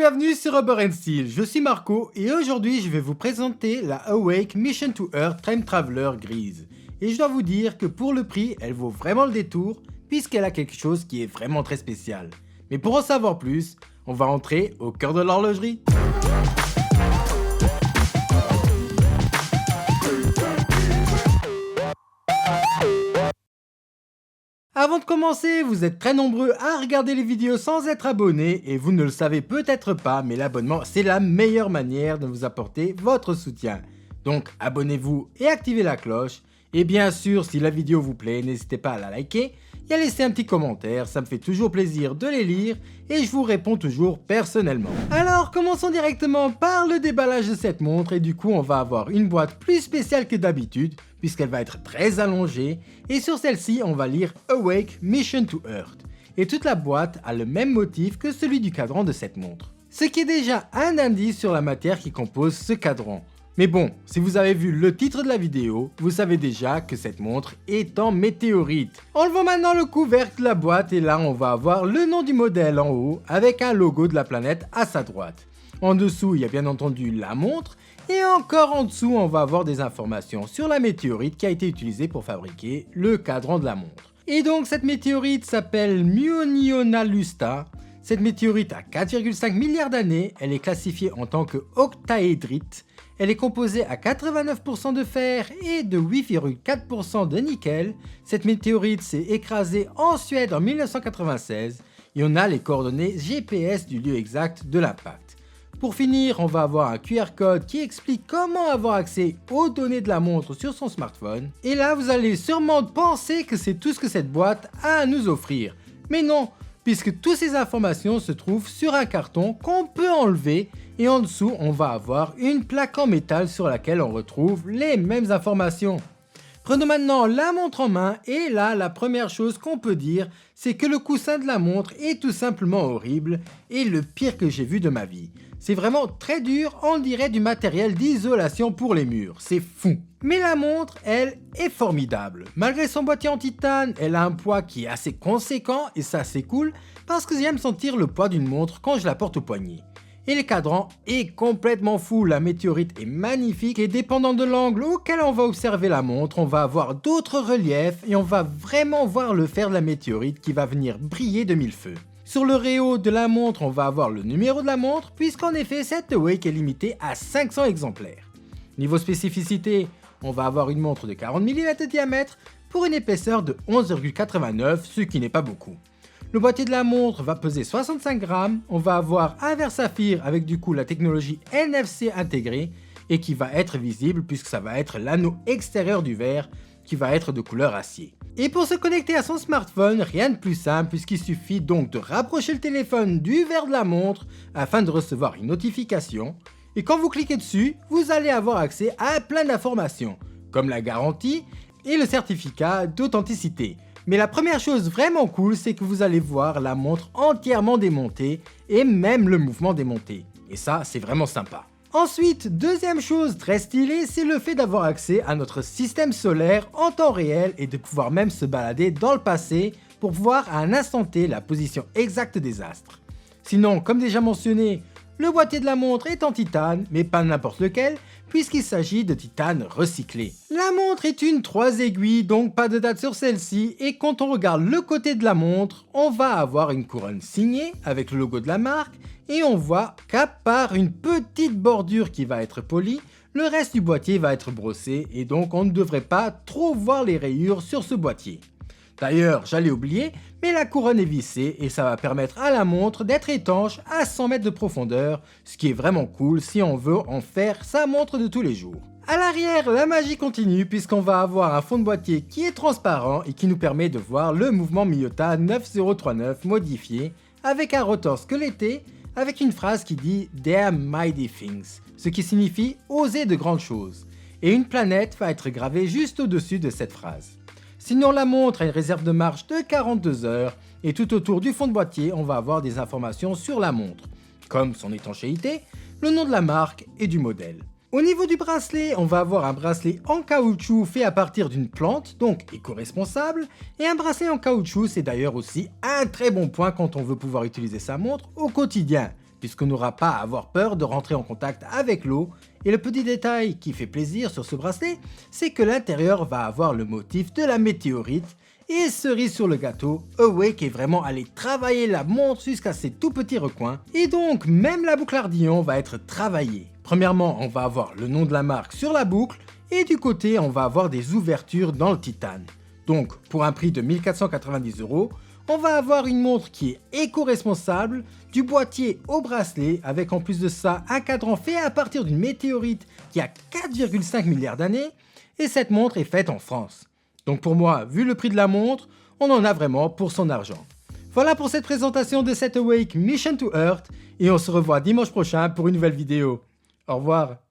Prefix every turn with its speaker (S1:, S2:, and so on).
S1: bienvenue sur Rubber & Steel, je suis Marco et aujourd'hui je vais vous présenter la Awake Mission to Earth Time Traveler grise. Et je dois vous dire que pour le prix, elle vaut vraiment le détour puisqu'elle a quelque chose qui est vraiment très spécial. Mais pour en savoir plus, on va entrer au cœur de l'horlogerie. Avant de commencer, vous êtes très nombreux à regarder les vidéos sans être abonnés et vous ne le savez peut-être pas, mais l'abonnement c'est la meilleure manière de vous apporter votre soutien. Donc abonnez-vous et activez la cloche. Et bien sûr, si la vidéo vous plaît, n'hésitez pas à la liker et à laisser un petit commentaire, ça me fait toujours plaisir de les lire et je vous réponds toujours personnellement. Alors commençons directement par le déballage de cette montre et du coup on va avoir une boîte plus spéciale que d'habitude puisqu'elle va être très allongée et sur celle-ci on va lire Awake Mission to Earth et toute la boîte a le même motif que celui du cadran de cette montre. Ce qui est déjà un indice sur la matière qui compose ce cadran. Mais bon, si vous avez vu le titre de la vidéo, vous savez déjà que cette montre est en météorite. Enlevons maintenant le couvercle de la boîte et là on va avoir le nom du modèle en haut avec un logo de la planète à sa droite. En dessous, il y a bien entendu la montre et encore en dessous, on va avoir des informations sur la météorite qui a été utilisée pour fabriquer le cadran de la montre. Et donc cette météorite s'appelle Myonionalusta. Cette météorite a 4,5 milliards d'années, elle est classifiée en tant que octaédrite. Elle est composée à 89% de fer et de 8,4% de nickel. Cette météorite s'est écrasée en Suède en 1996 et on a les coordonnées GPS du lieu exact de l'impact. Pour finir, on va avoir un QR code qui explique comment avoir accès aux données de la montre sur son smartphone. Et là, vous allez sûrement penser que c'est tout ce que cette boîte a à nous offrir. Mais non, puisque toutes ces informations se trouvent sur un carton qu'on peut enlever et en dessous on va avoir une plaque en métal sur laquelle on retrouve les mêmes informations. Prenons maintenant la montre en main et là la première chose qu'on peut dire c'est que le coussin de la montre est tout simplement horrible et le pire que j'ai vu de ma vie. C'est vraiment très dur, on dirait du matériel d'isolation pour les murs, c'est fou. Mais la montre, elle, est formidable. Malgré son boîtier en titane, elle a un poids qui est assez conséquent et ça c'est cool parce que j'aime sentir le poids d'une montre quand je la porte au poignet. Et le cadran est complètement fou, la météorite est magnifique et dépendant de l'angle auquel on va observer la montre, on va avoir d'autres reliefs et on va vraiment voir le fer de la météorite qui va venir briller de mille feux. Sur le réo de la montre, on va avoir le numéro de la montre puisqu'en effet cette Awake est limitée à 500 exemplaires. Niveau spécificité, on va avoir une montre de 40 mm de diamètre pour une épaisseur de 11,89, ce qui n'est pas beaucoup. Le boîtier de la montre va peser 65 grammes, on va avoir un verre saphir avec du coup la technologie NFC intégrée et qui va être visible puisque ça va être l'anneau extérieur du verre qui va être de couleur acier. Et pour se connecter à son smartphone, rien de plus simple puisqu'il suffit donc de rapprocher le téléphone du verre de la montre afin de recevoir une notification. Et quand vous cliquez dessus, vous allez avoir accès à plein d'informations, comme la garantie et le certificat d'authenticité. Mais la première chose vraiment cool, c'est que vous allez voir la montre entièrement démontée et même le mouvement démonté. Et ça, c'est vraiment sympa. Ensuite, deuxième chose très stylée, c'est le fait d'avoir accès à notre système solaire en temps réel et de pouvoir même se balader dans le passé pour voir à un instant T la position exacte des astres. Sinon, comme déjà mentionné, le boîtier de la montre est en titane, mais pas n'importe lequel, puisqu'il s'agit de titane recyclé. La montre est une 3 aiguilles, donc pas de date sur celle-ci, et quand on regarde le côté de la montre, on va avoir une couronne signée avec le logo de la marque, et on voit qu'à part une petite bordure qui va être polie, le reste du boîtier va être brossé, et donc on ne devrait pas trop voir les rayures sur ce boîtier. D'ailleurs, j'allais oublier, mais la couronne est vissée et ça va permettre à la montre d'être étanche à 100 mètres de profondeur, ce qui est vraiment cool si on veut en faire sa montre de tous les jours. À l'arrière, la magie continue puisqu'on va avoir un fond de boîtier qui est transparent et qui nous permet de voir le mouvement Miyota 9039 modifié avec un rotor squeletté avec une phrase qui dit « Dare mighty things », ce qui signifie « oser de grandes choses ». Et une planète va être gravée juste au-dessus de cette phrase. Sinon la montre a une réserve de marche de 42 heures et tout autour du fond de boîtier on va avoir des informations sur la montre, comme son étanchéité, le nom de la marque et du modèle. Au niveau du bracelet, on va avoir un bracelet en caoutchouc fait à partir d'une plante, donc éco-responsable, et un bracelet en caoutchouc c'est d'ailleurs aussi un très bon point quand on veut pouvoir utiliser sa montre au quotidien, puisqu'on n'aura pas à avoir peur de rentrer en contact avec l'eau. Et le petit détail qui fait plaisir sur ce bracelet, c'est que l'intérieur va avoir le motif de la météorite. Et cerise sur le gâteau, Awake est vraiment allé travailler la montre jusqu'à ses tout petits recoins. Et donc même la boucle Ardillon va être travaillée. Premièrement, on va avoir le nom de la marque sur la boucle. Et du côté, on va avoir des ouvertures dans le titane. Donc pour un prix de 1490 €, on va avoir une montre qui est éco-responsable, du boîtier au bracelet, avec en plus de ça un cadran fait à partir d'une météorite qui a 4,5 milliards d'années, et cette montre est faite en France. Donc pour moi, vu le prix de la montre, on en a vraiment pour son argent. Voilà pour cette présentation de cette Awake Mission to Earth, et on se revoit dimanche prochain pour une nouvelle vidéo. Au revoir.